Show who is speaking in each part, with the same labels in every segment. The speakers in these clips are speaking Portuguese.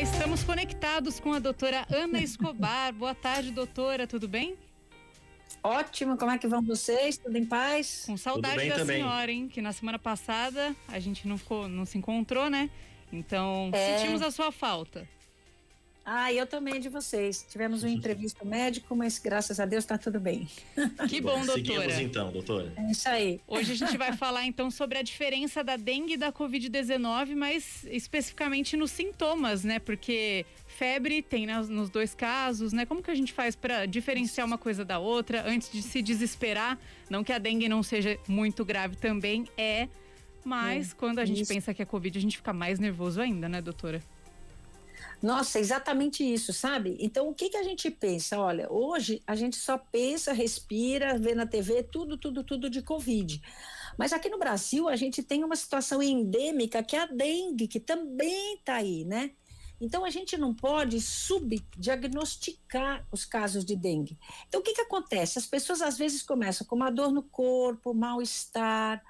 Speaker 1: estamos conectados com a doutora Ana Escobar. Boa tarde, doutora, tudo bem?
Speaker 2: Ótimo, como é que vão vocês? Tudo em paz?
Speaker 1: Com saudade da senhora, hein? Que na semana passada a gente não se encontrou, né? Então, sentimos a sua falta.
Speaker 2: Eu também de vocês. Tivemos uma entrevista médico, mas graças a Deus tá tudo bem.
Speaker 1: Que bom, doutora.
Speaker 3: Seguimos então, doutora.
Speaker 2: É isso aí.
Speaker 1: Hoje a gente vai falar então sobre a diferença da dengue e da Covid-19, mas especificamente nos sintomas, né? Porque febre tem nos dois casos, né? Como que a gente faz para diferenciar uma coisa da outra antes de se desesperar? Não que a dengue não seja muito grave, também mas quando a gente pensa que é Covid, a gente fica mais nervoso ainda, né, doutora?
Speaker 2: Nossa, exatamente isso, sabe? Então, o que a gente pensa? Olha, hoje a gente só pensa, respira, vê na TV, tudo de Covid. Mas aqui no Brasil a gente tem uma situação endêmica que é a dengue, que também está aí, né? Então, a gente não pode subdiagnosticar os casos de dengue. Então, o que acontece? As pessoas às vezes começam com uma dor no corpo, mal-estar,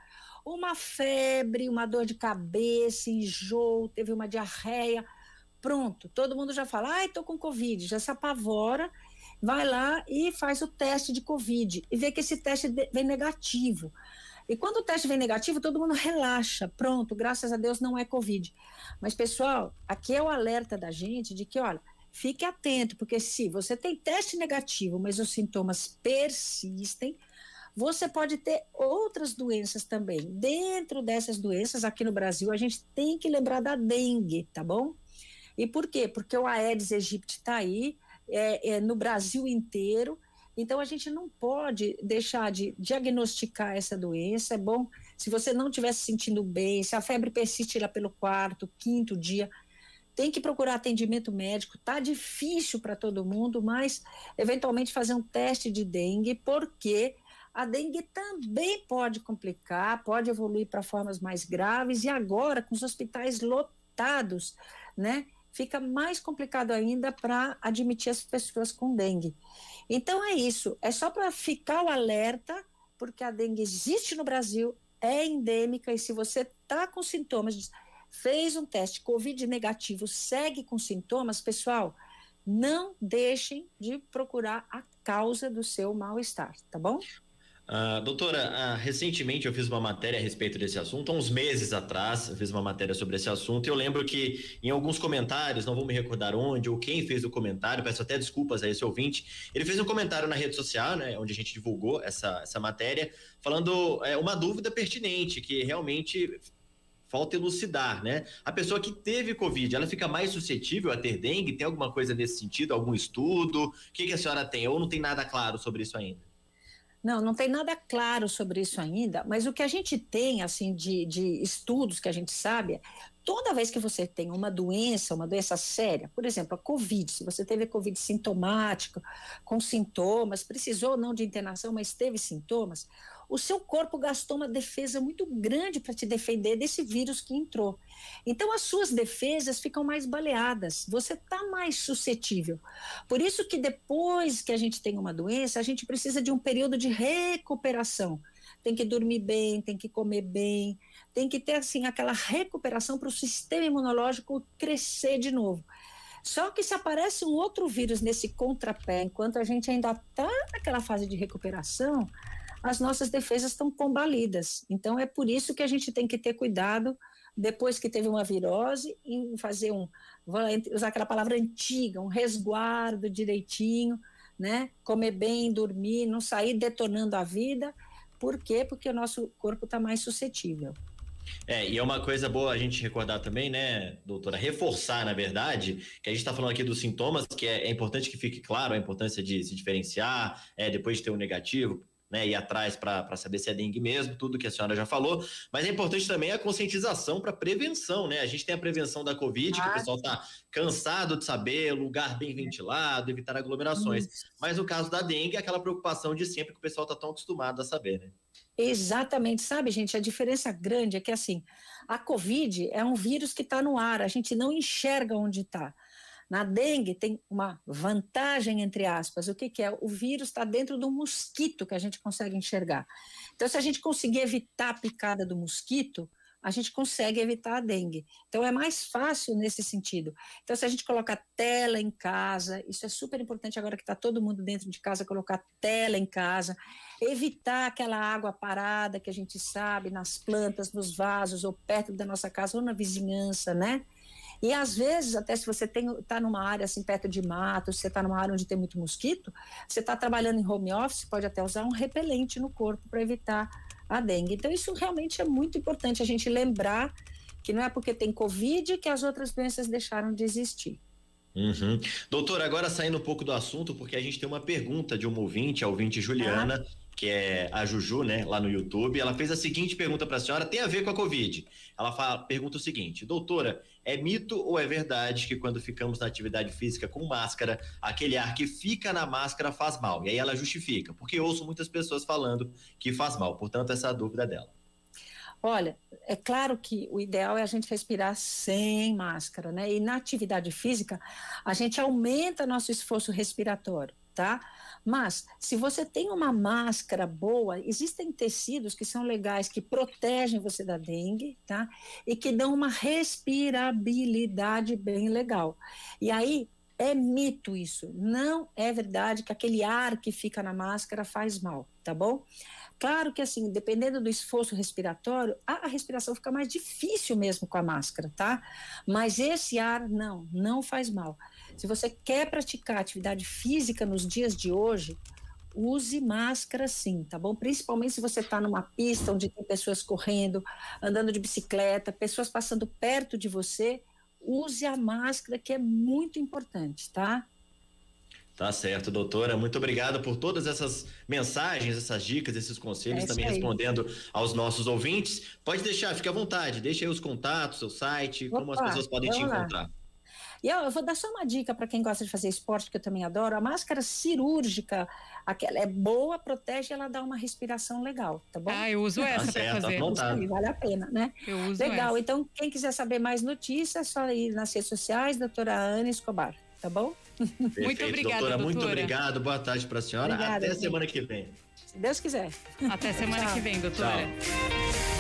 Speaker 2: uma febre, uma dor de cabeça, enjoo, teve uma diarreia. Pronto, todo mundo já fala, tô com Covid, já se apavora, vai lá e faz o teste de Covid e vê que esse teste vem negativo. E quando o teste vem negativo, todo mundo relaxa, pronto, graças a Deus não é Covid. Mas, pessoal, aqui é o alerta da gente de que, olha, fique atento, porque se você tem teste negativo, mas os sintomas persistem, você pode ter outras doenças também. Dentro dessas doenças, aqui no Brasil, a gente tem que lembrar da dengue, tá bom? E por quê? Porque o Aedes aegypti está aí, no Brasil inteiro, então a gente não pode deixar de diagnosticar essa doença. É bom, se você não estiver se sentindo bem, se a febre persiste lá pelo quarto, quinto dia, tem que procurar atendimento médico. Tá difícil para todo mundo, mas eventualmente fazer um teste de dengue, porque a dengue também pode complicar, pode evoluir para formas mais graves, e agora com os hospitais lotados, né? Fica mais complicado ainda para admitir as pessoas com dengue. Então é isso, é só para ficar o alerta, porque a dengue existe no Brasil, é endêmica, e se você está com sintomas, fez um teste Covid negativo, segue com sintomas, pessoal, não deixem de procurar a causa do seu mal-estar, tá bom?
Speaker 3: Doutora, recentemente eu fiz uma matéria a respeito desse assunto, há uns meses atrás eu fiz uma matéria sobre esse assunto, e eu lembro que em alguns comentários, não vou me recordar onde ou quem fez o comentário, peço até desculpas a esse ouvinte, ele fez um comentário na rede social, né, onde a gente divulgou essa matéria, falando uma dúvida pertinente, que realmente falta elucidar, né? A pessoa que teve Covid, ela fica mais suscetível a ter dengue? Tem alguma coisa nesse sentido, algum estudo? O que a senhora tem? Ou não tem nada claro sobre isso ainda?
Speaker 2: Não tem nada claro sobre isso ainda, mas o que a gente tem, assim, de estudos que a gente sabe, toda vez que você tem uma doença séria, por exemplo, a Covid, se você teve Covid sintomático, com sintomas, precisou ou não de internação, mas teve sintomas, o seu corpo gastou uma defesa muito grande para te defender desse vírus que entrou. Então, as suas defesas ficam mais baleadas, você está mais suscetível. Por isso que depois que a gente tem uma doença, a gente precisa de um período de recuperação. Tem que dormir bem, tem que comer bem, tem que ter, assim, aquela recuperação para o sistema imunológico crescer de novo. Só que se aparece um outro vírus nesse contrapé, enquanto a gente ainda está naquela fase de recuperação, as nossas defesas estão combalidas. Então, é por isso que a gente tem que ter cuidado depois que teve uma virose e fazer vou usar aquela palavra antiga, um resguardo direitinho, né? Comer bem, dormir, não sair detonando a vida. Por quê? Porque o nosso corpo está mais suscetível.
Speaker 3: E é uma coisa boa a gente recordar também, né, doutora, reforçar, na verdade, que a gente está falando aqui dos sintomas, que é importante que fique claro a importância de se diferenciar, depois de ter um negativo, né, ir atrás para saber se é dengue mesmo, tudo que a senhora já falou, mas é importante também a conscientização para prevenção, né? A gente tem a prevenção da Covid, que o pessoal está cansado de saber, lugar bem ventilado, evitar aglomerações, mas no caso da dengue, é aquela preocupação de sempre que o pessoal está tão acostumado a saber, né?
Speaker 2: Exatamente, sabe, gente, a diferença grande é que, assim, a Covid é um vírus que está no ar, a gente não enxerga onde está. Na dengue tem uma vantagem, entre aspas, o que é? O vírus está dentro do mosquito que a gente consegue enxergar. Então, se a gente conseguir evitar a picada do mosquito, a gente consegue evitar a dengue. Então, é mais fácil nesse sentido. Então, se a gente colocar tela em casa, isso é super importante agora que está todo mundo dentro de casa, colocar tela em casa, evitar aquela água parada que a gente sabe nas plantas, nos vasos, ou perto da nossa casa, ou na vizinhança, né? E às vezes, até se você está numa área assim perto de mato, se você está numa área onde tem muito mosquito, você está trabalhando em home office, pode até usar um repelente no corpo para evitar a dengue. Então, isso realmente é muito importante a gente lembrar que não é porque tem Covid que as outras doenças deixaram de existir.
Speaker 3: Uhum. Doutora, agora saindo um pouco do assunto, porque a gente tem uma pergunta de uma ouvinte, a ouvinte Juliana, que é a Juju, né, lá no YouTube. Ela fez a seguinte pergunta para a senhora, tem a ver com a Covid. Ela pergunta o seguinte: doutora, é mito ou é verdade que quando ficamos na atividade física com máscara, aquele ar que fica na máscara faz mal? E aí ela justifica, porque eu ouço muitas pessoas falando que faz mal, portanto essa é a dúvida dela.
Speaker 2: Olha, é claro que o ideal é a gente respirar sem máscara, né? E na atividade física, a gente aumenta nosso esforço respiratório, tá? Mas, se você tem uma máscara boa, existem tecidos que são legais, que protegem você da dengue, tá? E que dão uma respirabilidade bem legal. E aí, é mito isso. Não é verdade que aquele ar que fica na máscara faz mal, tá bom? Claro que, assim, dependendo do esforço respiratório, a respiração fica mais difícil mesmo com a máscara, tá? Mas esse ar, não faz mal. Se você quer praticar atividade física nos dias de hoje, use máscara sim, tá bom? Principalmente se você está numa pista onde tem pessoas correndo, andando de bicicleta, pessoas passando perto de você, use a máscara, que é muito importante, tá?
Speaker 3: Tá certo, doutora. Muito obrigado por todas essas mensagens, essas dicas, esses conselhos, também respondendo aos nossos ouvintes. Pode deixar, fique à vontade, deixa aí os contatos, seu site, como as pessoas podem te encontrar.
Speaker 2: E eu vou dar só uma dica para quem gosta de fazer esporte, que eu também adoro. A máscara cirúrgica, aquela é boa, protege, ela dá uma respiração legal, tá bom?
Speaker 1: Eu uso essa para fazer.
Speaker 2: Isso, vale a pena, né?
Speaker 1: Eu uso
Speaker 2: legal,
Speaker 1: essa.
Speaker 2: Então quem quiser saber mais notícias, é só ir nas redes sociais, doutora Ana Escobar, tá bom?
Speaker 3: Perfeito,
Speaker 1: muito obrigada, doutora.
Speaker 3: Muito obrigado, boa tarde para a senhora.
Speaker 2: Obrigada,
Speaker 3: até semana que vem.
Speaker 2: Se Deus quiser.
Speaker 1: Até semana que vem, doutora.
Speaker 3: Tchau.